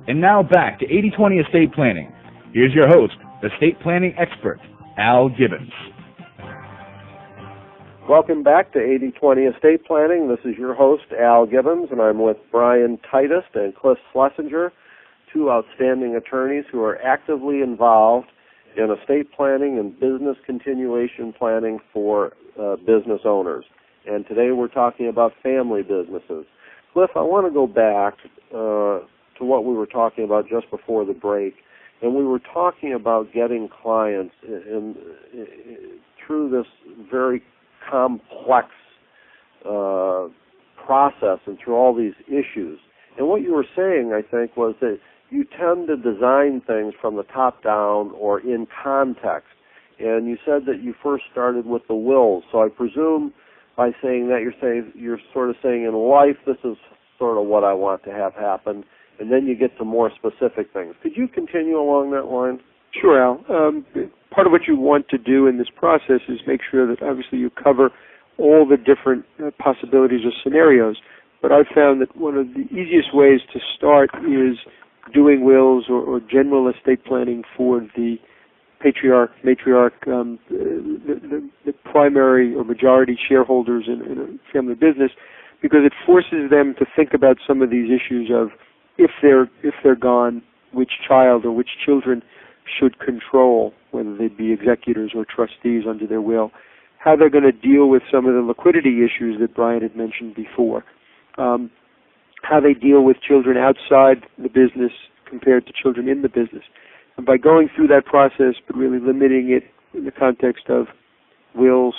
And now back to 80/20 estate planning. Here's your host, estate planning expert, Al Gibbons. Welcome back to 80/20 estate planning. This is your host, Al Gibbons, and I'm with Brian Titus and Cliff Schlesinger, two outstanding attorneys who are actively involved in estate planning and business continuation planning for business owners. And today we're talking about family businesses. Cliff, I want to go back to what we were talking about just before the break, and we were talking about getting clients through this very complex process and through all these issues. And what you were saying, I think, was that you tend to design things from the top down or in context. And you said that you first started with the wills. So I presume by saying that you're sort of saying in life this is sort of what I want to have happen, and then you get to more specific things. Could you continue along that line? Sure, Al. Part of what you want to do in this process is make sure that obviously you cover all the different possibilities or scenarios. But I've found that one of the easiest ways to start is doing wills or general estate planning for the patriarch, matriarch, the primary or majority shareholders in a family business, because it forces them to think about some of these issues of if they're gone, which child or which children should control, whether they be executors or trustees under their will, how they're going to deal with some of the liquidity issues that Brian had mentioned before, how they deal with children outside the business compared to children in the business. And by going through that process, but really limiting it in the context of wills,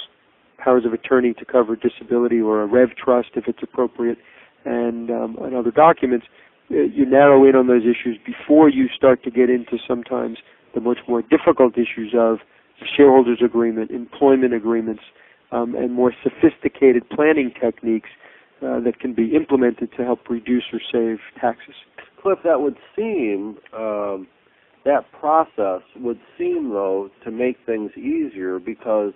powers of attorney to cover disability or a rev trust if it's appropriate, and other documents, you narrow in on those issues before you start to get into sometimes the much more difficult issues of shareholders agreement, employment agreements, and more sophisticated planning techniques that can be implemented to help reduce or save taxes. Cliff, that would seem, that process would seem, though, to make things easier because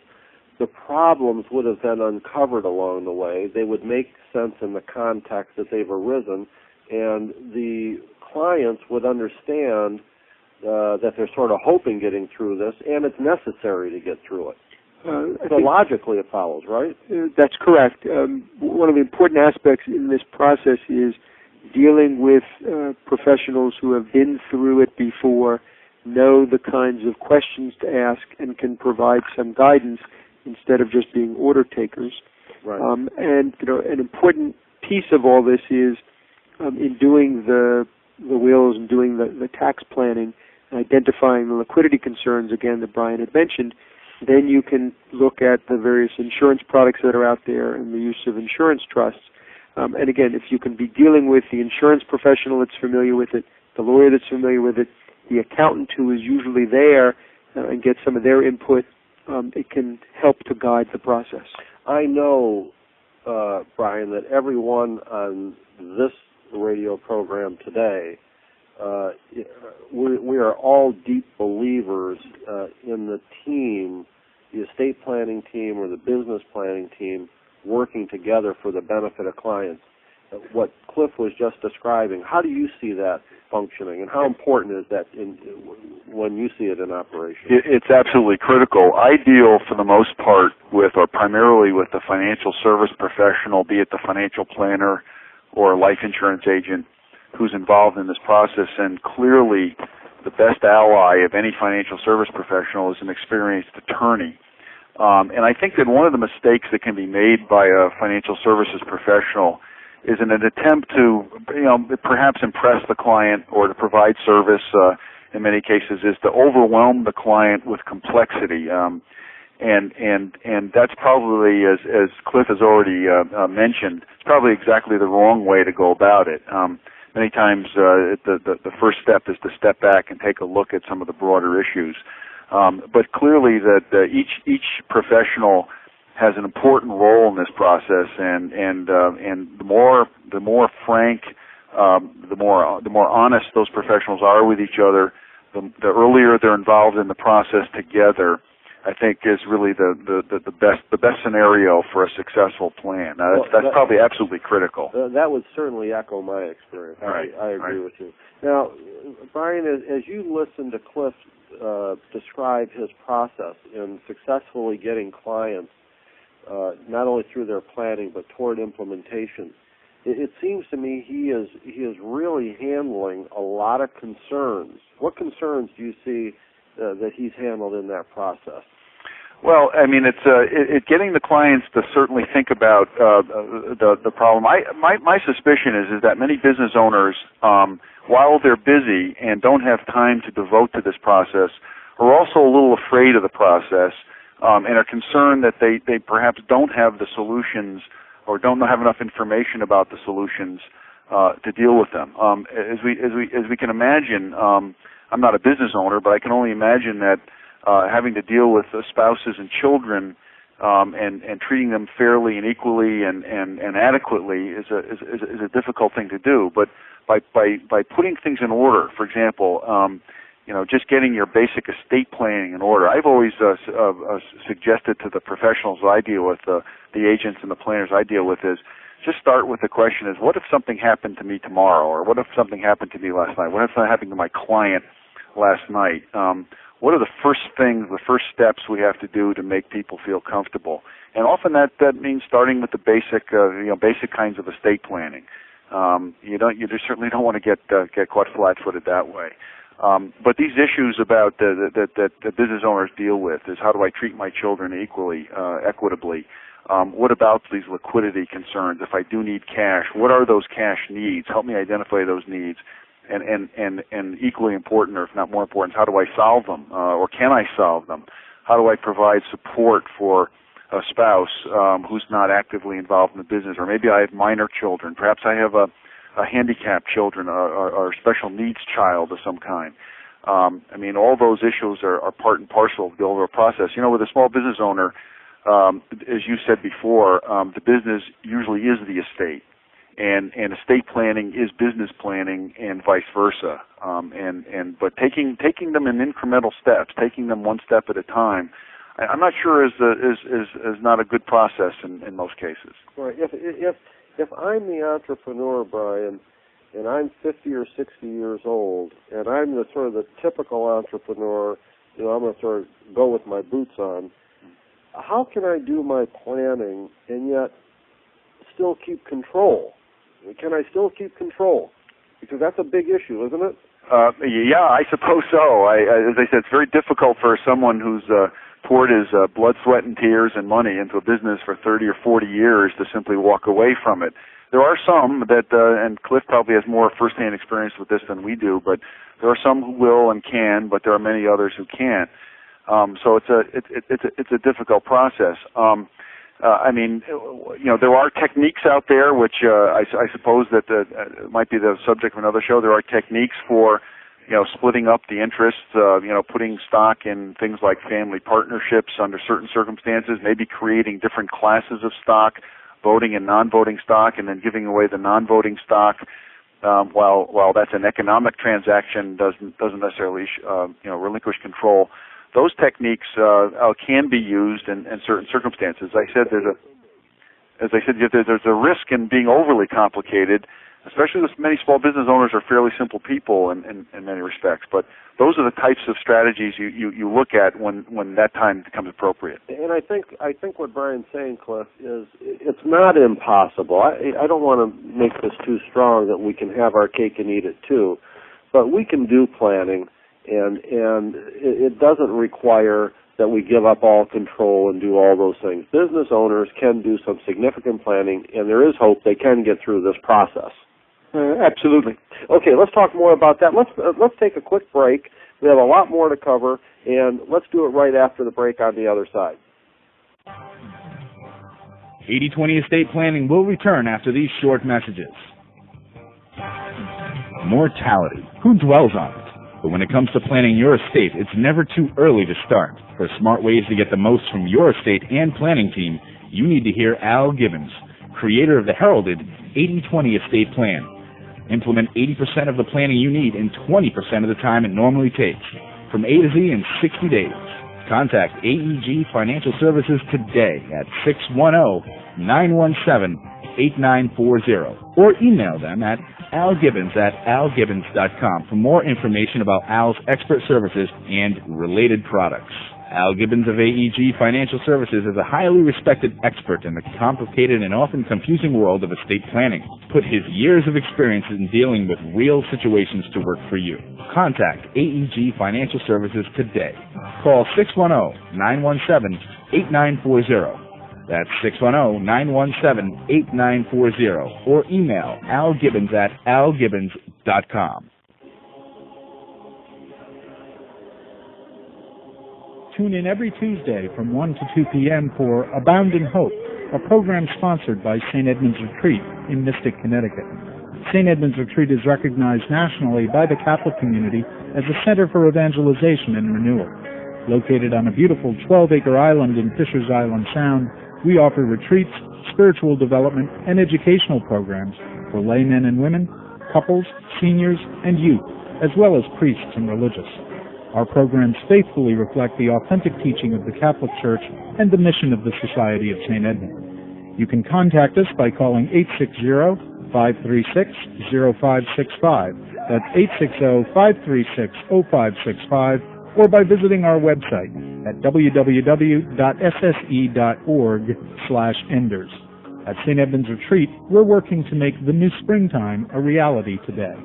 the problems would have been uncovered along the way. They would make sense in the context that they've arisen, and the clients would understand that they're sort of hoping getting through this, and it's necessary to get through it. So logically it follows, right? That's correct. One of the important aspects in this process is dealing with professionals who have been through it before, know the kinds of questions to ask, and can provide some guidance instead of just being order takers. Right. And an important piece of all this is in doing the wills and doing the tax planning, identifying the liquidity concerns, again, that Brian had mentioned, then you can look at the various insurance products that are out there and the use of insurance trusts. And again, if you can be dealing with the insurance professional that's familiar with it, the lawyer that's familiar with it, the accountant who is usually there and get some of their input, it can help to guide the process. I know, Brian, that everyone on this radio program today, we are all deep believers in the team, the estate planning team or the business planning team, working together for the benefit of clients. What Cliff was just describing, how do you see that functioning, and how important is that when you see it in operation? It's absolutely critical. I deal, for the most part, or primarily with the financial service professional, be it the financial planner or a life insurance agent who's involved in this process, and clearly the best ally of any financial service professional is an experienced attorney. And I think that one of the mistakes that can be made by a financial services professional is in an attempt to, perhaps impress the client or to provide service, in many cases, is to overwhelm the client with complexity. And that's probably, as Cliff has already mentioned, it's probably exactly the wrong way to go about it. Many times the first step is to step back and take a look at some of the broader issues. But clearly that each professional has an important role in this process, and the more frank, the more honest those professionals are with each other, the earlier they're involved in the process together, I think is really the best scenario for a successful plan. That's probably absolutely critical. That would certainly echo my experience. Right. I agree with you. Now, Brian, as you listen to Cliff describe his process in successfully getting clients not only through their planning but toward implementation, it seems to me he is really handling a lot of concerns. What concerns do you see that he's handled in that process? Well, I mean, it's getting the clients to certainly think about the problem. My suspicion is that many business owners, while they're busy and don't have time to devote to this process, are also a little afraid of the process and are concerned that they perhaps don't have the solutions or don't have enough information about the solutions to deal with them. As we can imagine, I'm not a business owner, but I can only imagine that having to deal with spouses and children and treating them fairly and equally and adequately is a difficult thing to do. But by putting things in order, for example, just getting your basic estate planning in order. I've always suggested to the professionals I deal with, the agents and the planners I deal with, is just start with the question is, what if something happened to me tomorrow? Or what if something happened to me last night? What if something happened to my client last night? What are the first steps we have to do to make people feel comfortable? And often that means starting with the basic kinds of estate planning. You certainly don't want to get caught flat-footed that way. But these issues about that business owners deal with is, how do I treat my children equally, equitably? What about these liquidity concerns? If I do need cash, what are those cash needs? Help me identify those needs. And equally important, or if not more important, how do I solve them, or can I solve them? How do I provide support for a spouse who's not actively involved in the business, or maybe I have minor children. Perhaps I have a handicapped children or a special needs child of some kind. I mean, all those issues are part and parcel of the overall process. With a small business owner, as you said before, the business usually is the estate. And estate planning is business planning, and vice versa. But taking them in incremental steps, taking them one step at a time, I'm not sure is not a good process in most cases. Right. If I'm the entrepreneur, Brian, and I'm 50 or 60 years old, and I'm the sort of the typical entrepreneur, I'm going to sort of go with my boots on. How can I do my planning and yet still keep control? Can I still keep control? Because that's a big issue, isn't it? Yeah, I suppose so. As I said, it's very difficult for someone who's poured his blood, sweat, and tears and money into a business for 30 or 40 years to simply walk away from it. There are some that, and Cliff probably has more firsthand experience with this than we do, but there are some who will and can, but there are many others who can't. So it's a difficult process. There are techniques out there, which I suppose that might be the subject of another show. There are techniques for, splitting up the interests, putting stock in things like family partnerships under certain circumstances, maybe creating different classes of stock, voting and non-voting stock, and then giving away the non-voting stock. While that's an economic transaction, doesn't necessarily relinquish control. Those techniques can be used in certain circumstances. As I said, there's a risk in being overly complicated, especially with many small business owners are fairly simple people in many respects. But those are the types of strategies you look at when that time becomes appropriate. And I think what Brian's saying, Cliff, is it's not impossible. I don't want to make this too strong that we can have our cake and eat it too, but we can do planning. And it doesn't require that we give up all control and do all those things. Business owners can do some significant planning, and there is hope they can get through this process. Absolutely. Okay, let's talk more about that. Let's take a quick break. We have a lot more to cover, and let's do it right after the break on the other side. 80/20 Estate Planning will return after these short messages. Mortality. Who dwells on it? But when it comes to planning your estate, it's never too early to start. For smart ways to get the most from your estate and planning team, you need to hear Al Gibbons, creator of the heralded 80/20 Estate Plan. Implement 80% of the planning you need in 20% of the time it normally takes, from A to Z in 60 days. Contact AEG Financial Services today at 610-917-8940 or email them at algibbons@algibbons.com for more information about Al's expert services and related products. Al Gibbons of AEG Financial Services is a highly respected expert in the complicated and often confusing world of estate planning. Put his years of experience in dealing with real situations to work for you. Contact AEG Financial Services today. Call 610-917-8940. That's 610-917-8940 or email algibbons@algibbons.com. Tune in every Tuesday from 1 to 2 p.m. for Abound in Hope, a program sponsored by St. Edmund's Retreat in Mystic, Connecticut. St. Edmund's Retreat is recognized nationally by the Catholic community as a center for evangelization and renewal. Located on a beautiful 12-acre island in Fisher's Island Sound, we offer retreats, spiritual development, and educational programs for laymen and women, couples, seniors, and youth, as well as priests and religious. Our programs faithfully reflect the authentic teaching of the Catholic Church and the mission of the Society of St. Edmund. You can contact us by calling 860-536-0565. That's 860-536-0565, or by visiting our website at www.sse.org/enders. At St. Edmund's Retreat, we're working to make the new springtime a reality today.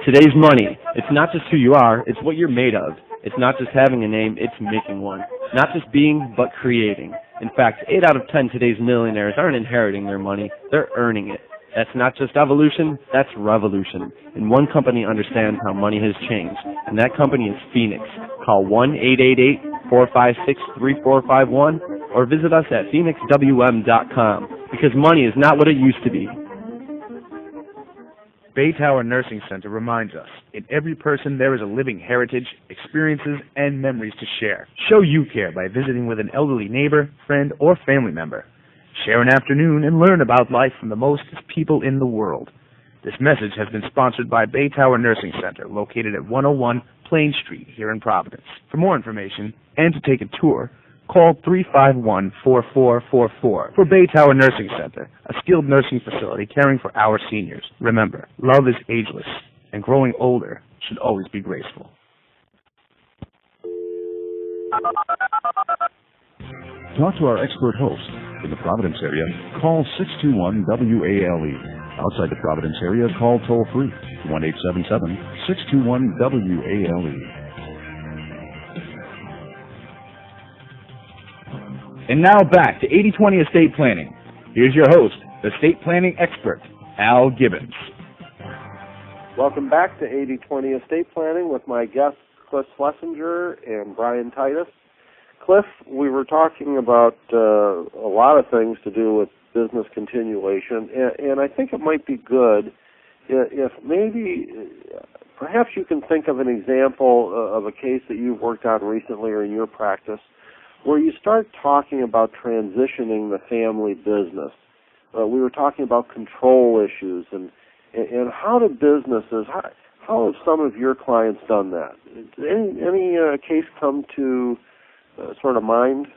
Today's money. It's not just who you are, it's what you're made of. It's not just having a name, it's making one. Not just being, but creating. In fact, 8 out of 10 today's millionaires aren't inheriting their money, they're earning it. That's not just evolution, that's revolution. And one company understands how money has changed, and that company is Phoenix. Call 1-888-456-3451 or visit us at phoenixwm.com, because money is not what it used to be. Baytower Nursing Center reminds us, in every person there is a living heritage, experiences, and memories to share. Show you care by visiting with an elderly neighbor, friend, or family member. Share an afternoon and learn about life from the most people in the world. This message has been sponsored by Baytower Nursing Center, located at 101 Plain Street here in Providence. For more information and to take a tour, call 351-4444 for Baytower Nursing Center, a skilled nursing facility caring for our seniors. Remember, love is ageless, and growing older should always be graceful. Talk to our expert host. In the Providence area, call 621-WALE. Outside the Providence area, call toll-free 1-877-621-WALE. And now back to 80/20 Estate Planning. Here's your host, estate planning expert, Al Gibbons. Welcome back to 80/20 Estate Planning with my guests, Cliff Schlesinger and Brian Titus. Cliff, we were talking about a lot of things to do with business continuation, and I think it might be good if maybe perhaps you can think of an example of a case that you've worked on recently or in your practice where you start talking about transitioning the family business. We were talking about control issues and how do businesses, how have some of your clients done that? Any case come to sort of mind?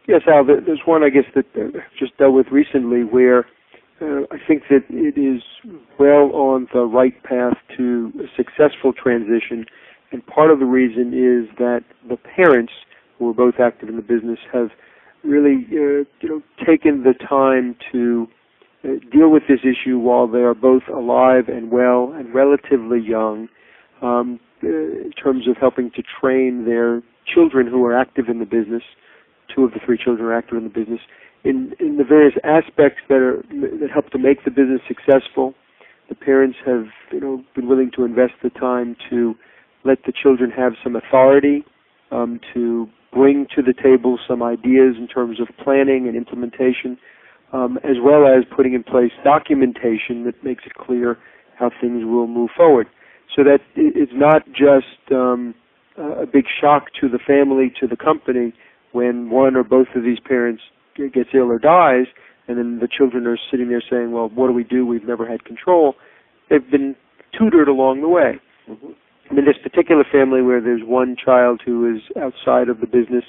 Yes, Al, there's one, I guess, that I've just dealt with recently where I think that it is well on the right path to a successful transition, and part of the reason is that the parents, who are both active in the business, have really taken the time to deal with this issue while they are both alive and well and relatively young, in terms of helping to train their children who are active in the business. 2 of the 3 children are active in the business in the various aspects that help to make the business successful. The parents have been willing to invest the time to let the children have some authority, to bring to the table some ideas in terms of planning and implementation, as well as putting in place documentation that makes it clear how things will move forward. So that it's not just a big shock to the family, to the company, when one or both of these parents gets ill or dies, and then the children are sitting there saying, well, what do we do? We've never had control. They've been tutored along the way. Mm-hmm. in this particular family where there's one child who is outside of the business,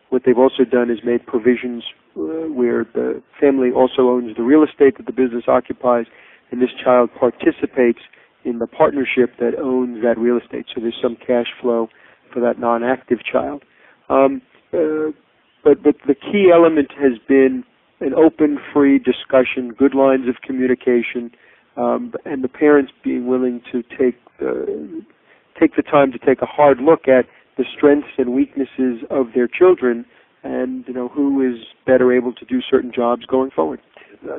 what they've also done is made provisions where the family also owns the real estate that the business occupies, and this child participates in the partnership that owns that real estate. So there's some cash flow for that non-active child. But the key element has been an open, free discussion, good lines of communication, and the parents being willing to take the time to take a hard look at the strengths and weaknesses of their children, and who is better able to do certain jobs going forward.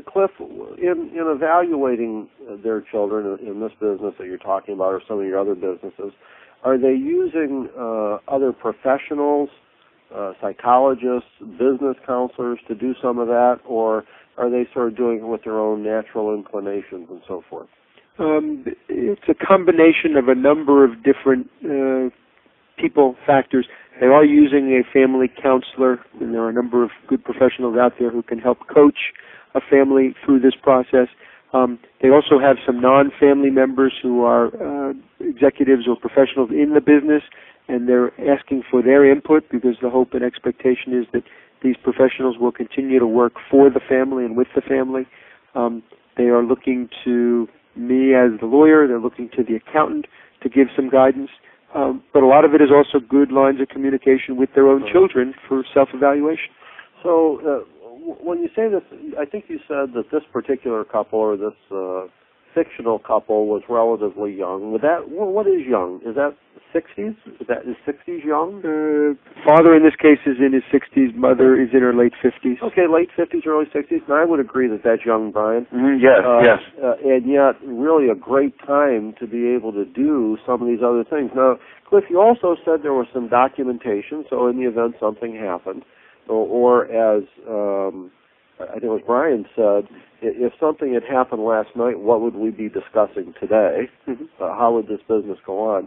Cliff, in evaluating their children in this business that you're talking about, or some of your other businesses, are they using other professionals, psychologists, business counselors to do some of that, or are they sort of doing it with their own natural inclinations and so forth? It's a combination of a number of different factors. They are using a family counselor, and there are a number of good professionals out there who can help coach a family through this process. They also have some non-family members who are executives or professionals in the business, and they're asking for their input because the hope and expectation is that these professionals will continue to work for the family and with the family. They are looking to me as the lawyer. They're looking to the accountant to give some guidance. But a lot of it is also good lines of communication with their own children for self-evaluation. So when you say this, I think you said that this particular couple or this fictional couple was relatively young. What is young? Is that 60s? Is 60s young? Father in this case is in his 60s. Mother is in her late 50s. Okay, late 50s, early 60s. And I would agree that that's young, Brian. Mm-hmm, yes. And yet, really a great time to be able to do some of these other things. Now, Cliff, you also said there was some documentation, so in the event something happened, or as I think it was Brian said, if something had happened last night, what would we be discussing today? How would this business go on?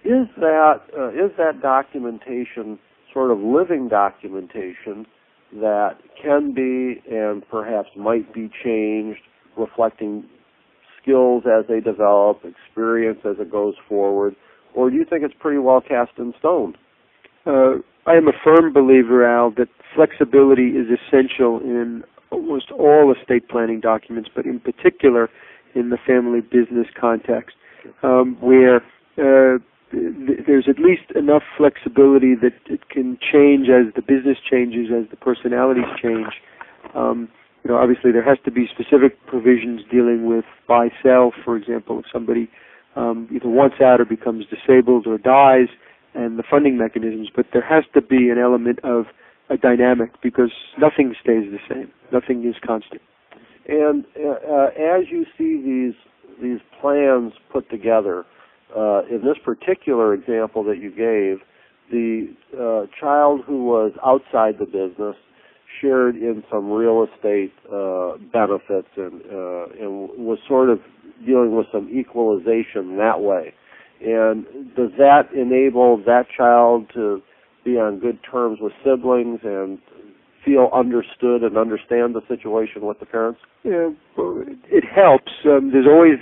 Is that documentation sort of living documentation that can be and perhaps might be changed, reflecting skills as they develop, experience as it goes forward, or do you think it's pretty well cast in stone? I am a firm believer, Al, that flexibility is essential in almost all estate planning documents, but in particular in the family business context, where there's at least enough flexibility that it can change as the business changes, as the personalities change. Obviously there has to be specific provisions dealing with buy-sell, for example, if somebody either wants out or becomes disabled or dies, and the funding mechanisms, but there has to be an element of a dynamic because nothing stays the same. Nothing is constant. And as you see these plans put together, in this particular example that you gave, the child who was outside the business shared in some real estate benefits and was sort of dealing with some equalization that way. And does that enable that child to be on good terms with siblings and feel understood and understand the situation with the parents? Yeah, well, it helps. There's always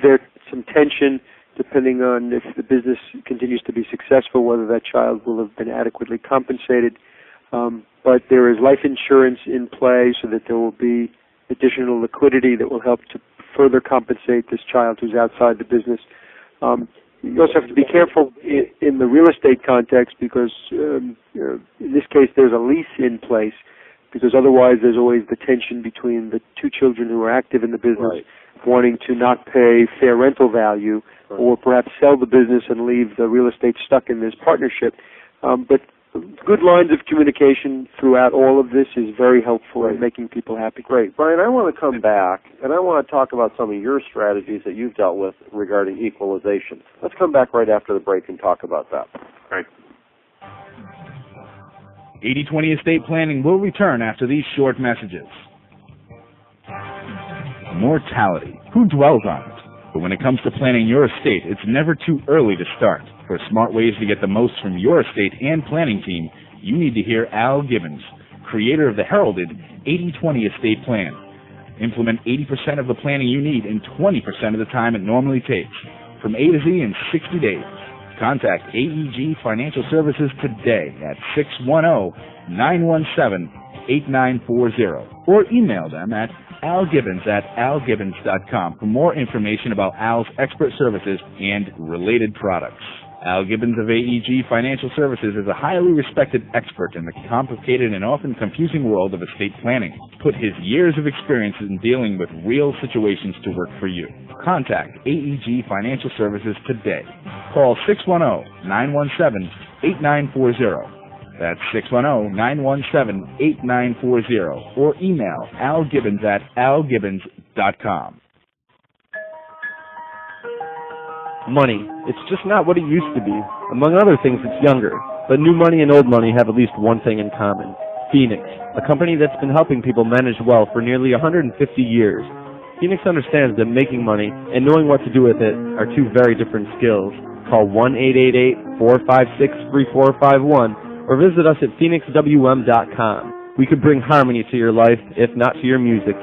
some tension depending on if the business continues to be successful, whether that child will have been adequately compensated. But there is life insurance in play so that there will be additional liquidity that will help to further compensate this child who's outside the business. You also have to be careful in the real estate context because in this case there's a lease in place, because otherwise there's always the tension between the two children who are active in the business wanting to not pay fair rental value or perhaps sell the business and leave the real estate stuck in this partnership. But good lines of communication throughout all of this is very helpful in making people happy. Great. Brian, I want to come back, and I want to talk about some of your strategies that you've dealt with regarding equalization. Let's come back right after the break and talk about that. Right. 80/20 Estate Planning will return after these short messages. Mortality. Who dwells on it? But when it comes to planning your estate, it's never too early to start. For smart ways to get the most from your estate and planning team, you need to hear Al Gibbons, creator of the heralded 80/20 Estate Plan. Implement 80% of the planning you need in 20% of the time it normally takes, from A to Z in 60 days. Contact AEG Financial Services today at 610-917-8940 or email them at algibbons@algibbons.com for more information about Al's expert services and related products. Al Gibbons of AEG Financial Services is a highly respected expert in the complicated and often confusing world of estate planning. Put his years of experience in dealing with real situations to work for you. Contact AEG Financial Services today. Call 610-917-8940. That's 610-917-8940 or email algibbons@algibbons.com. Money. It's just not what it used to be. Among other things, it's younger. But new money and old money have at least one thing in common. Phoenix, a company that's been helping people manage wealth for nearly 150 years. Phoenix understands that making money and knowing what to do with it are two very different skills. Call 1-888-456-3451 or visit us at phoenixwm.com. We could bring harmony to your life, if not to your music.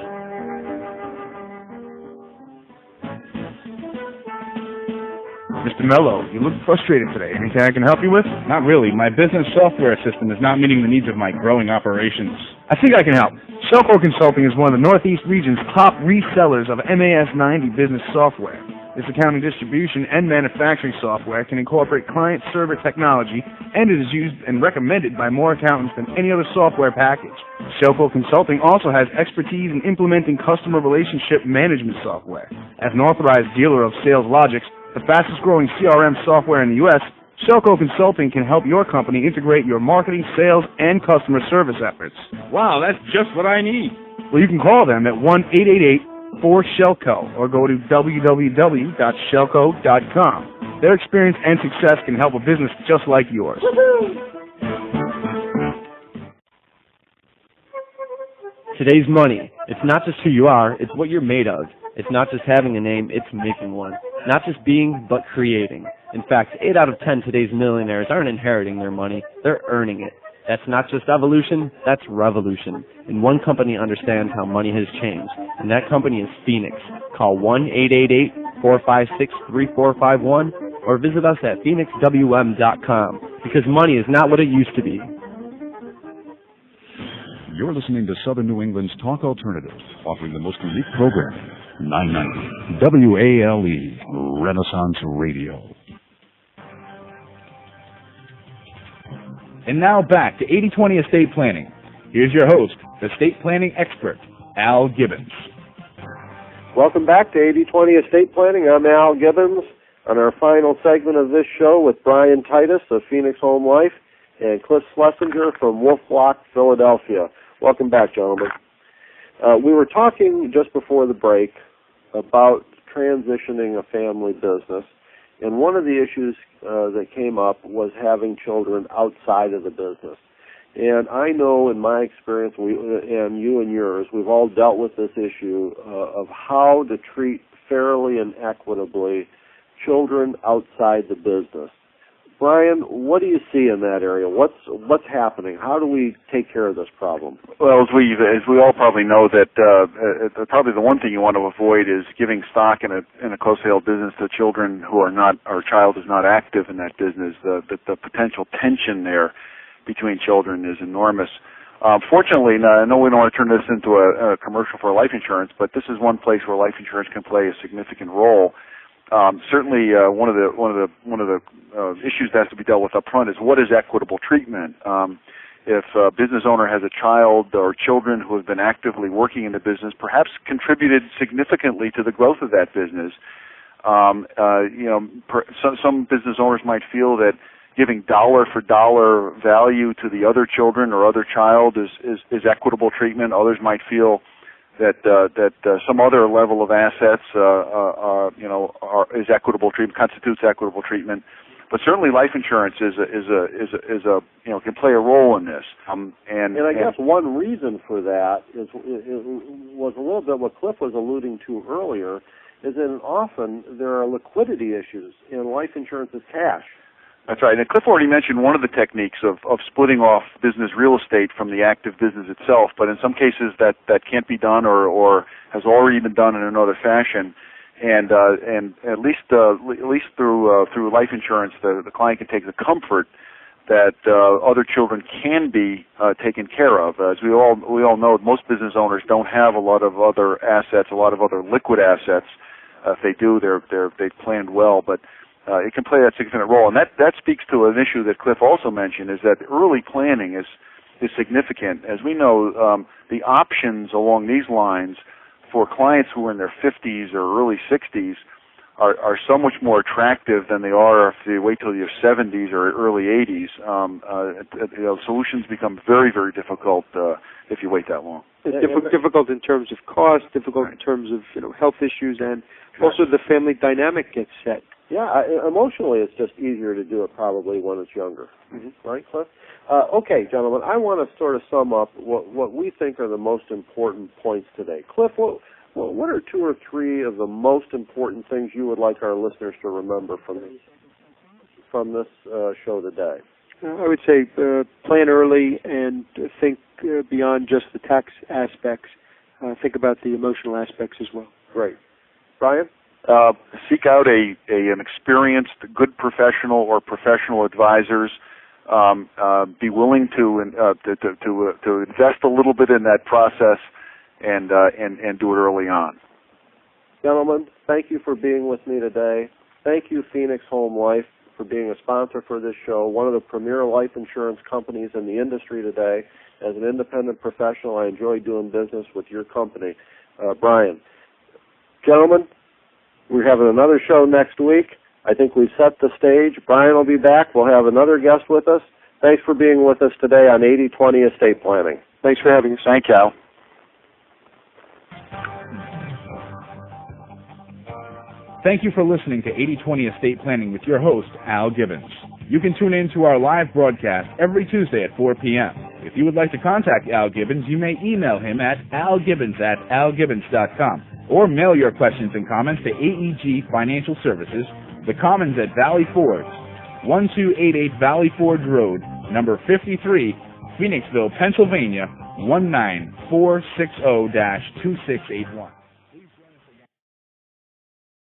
Mr. Mello, you look frustrated today. Anything I can help you with? Not really. My business software system is not meeting the needs of my growing operations. I think I can help. Shellco Consulting is one of the Northeast region's top resellers of MAS 90 business software. This accounting distribution and manufacturing software can incorporate client-server technology, and it is used and recommended by more accountants than any other software package. Shellco Consulting also has expertise in implementing customer relationship management software. As an authorized dealer of SalesLogix, the fastest-growing CRM software in the U.S., Shellco Consulting can help your company integrate your marketing, sales, and customer service efforts. Wow, that's just what I need. Well, you can call them at 1-888-4SHELLCO or go to www.shellco.com. Their experience and success can help a business just like yours. Today's money. It's not just who you are, it's what you're made of. It's not just having a name, it's making one. Not just being, but creating. In fact, 8 out of 10 today's millionaires aren't inheriting their money, they're earning it. That's not just evolution, that's revolution. And one company understands how money has changed, and that company is Phoenix. Call 1-888-456-3451 or visit us at phoenixwm.com, because money is not what it used to be. You're listening to Southern New England's Talk Alternative, offering the most unique programming. 990 WALE Renaissance Radio. And now back to 80/20 Estate Planning. Here's your host, estate planning expert, Al Gibbons. Welcome back to 80/20 Estate Planning. I'm Al Gibbons on our final segment of this show with Brian Titus of Phoenix Home Life and Cliff Schlesinger from Wolf Block, Philadelphia. Welcome back, gentlemen. We were talking just before the break about transitioning a family business, and one of the issues that came up was having children outside of the business. And I know in my experience, and you and yours, we've all dealt with this issue of how to treat fairly and equitably children outside the business. Brian, what do you see in that area? What's happening? How do we take care of this problem? Well, as we all probably know, that probably the one thing you want to avoid is giving stock in a closely held business to children who are not, or a child is not active in that business. The potential tension there between children is enormous. Fortunately, I know we don't want to turn this into a commercial for life insurance, but this is one place where life insurance can play a significant role. Certainly, one of the issues that has to be dealt with up front is what is equitable treatment. If a business owner has a child or children who have been actively working in the business, perhaps contributed significantly to the growth of that business, some business owners might feel that giving dollar for dollar value to the other children or other child is equitable treatment. Others might feel that some other level of assets, is equitable treatment, constitutes equitable treatment. But certainly, life insurance can play a role in this. And I guess one reason for that was a little bit what Cliff was alluding to earlier, is that often there are liquidity issues, and life insurance is cash. That's right. And Cliff already mentioned one of the techniques of splitting off business real estate from the active business itself, but in some cases that can't be done or has already been done in another fashion. and at least through life insurance, the client can take the comfort that other children can be taken care of. As we all know, most business owners don't have a lot of other assets, a lot of other liquid assets. If they do, they've planned well, but it can play that significant role. And that speaks to an issue that Cliff also mentioned, is that early planning is significant. As we know, the options along these lines for clients who are in their 50s or early 60s are so much more attractive than they are if they wait till your 70s or early 80s. Solutions become very, very difficult if you wait that long. Difficult in terms of cost, difficult in terms of health issues, and also the family dynamic gets set. Yeah, emotionally it's just easier to do it probably when it's younger. Mm-hmm. Right, Cliff? Okay, gentlemen, I want to sort of sum up what we think are the most important points today. Cliff, what are 2 or 3 of the most important things you would like our listeners to remember from this show today? I would say plan early and think beyond just the tax aspects. Think about the emotional aspects as well. Great. Brian? Seek out an experienced, good professional or professional advisors. Be willing to invest a little bit in that process and do it early on. Gentlemen, thank you for being with me today. Thank you, Phoenix Home Life, for being a sponsor for this show, one of the premier life insurance companies in the industry today. As an independent professional, I enjoy doing business with your company. Brian. Gentlemen, we're having another show next week. I think we've set the stage. Brian will be back. We'll have another guest with us. Thanks for being with us today on 80/20 Estate Planning. Thanks for having us. Thank you, Al. Thank you for listening to 80/20 Estate Planning with your host, Al Gibbons. You can tune in to our live broadcast every Tuesday at 4 p.m. If you would like to contact Al Gibbons, you may email him at algibbons@algibbons.com or mail your questions and comments to AEG Financial Services, The Commons at Valley Forge, 1288 Valley Forge Road, number 53, Phoenixville, Pennsylvania, 19460-2681.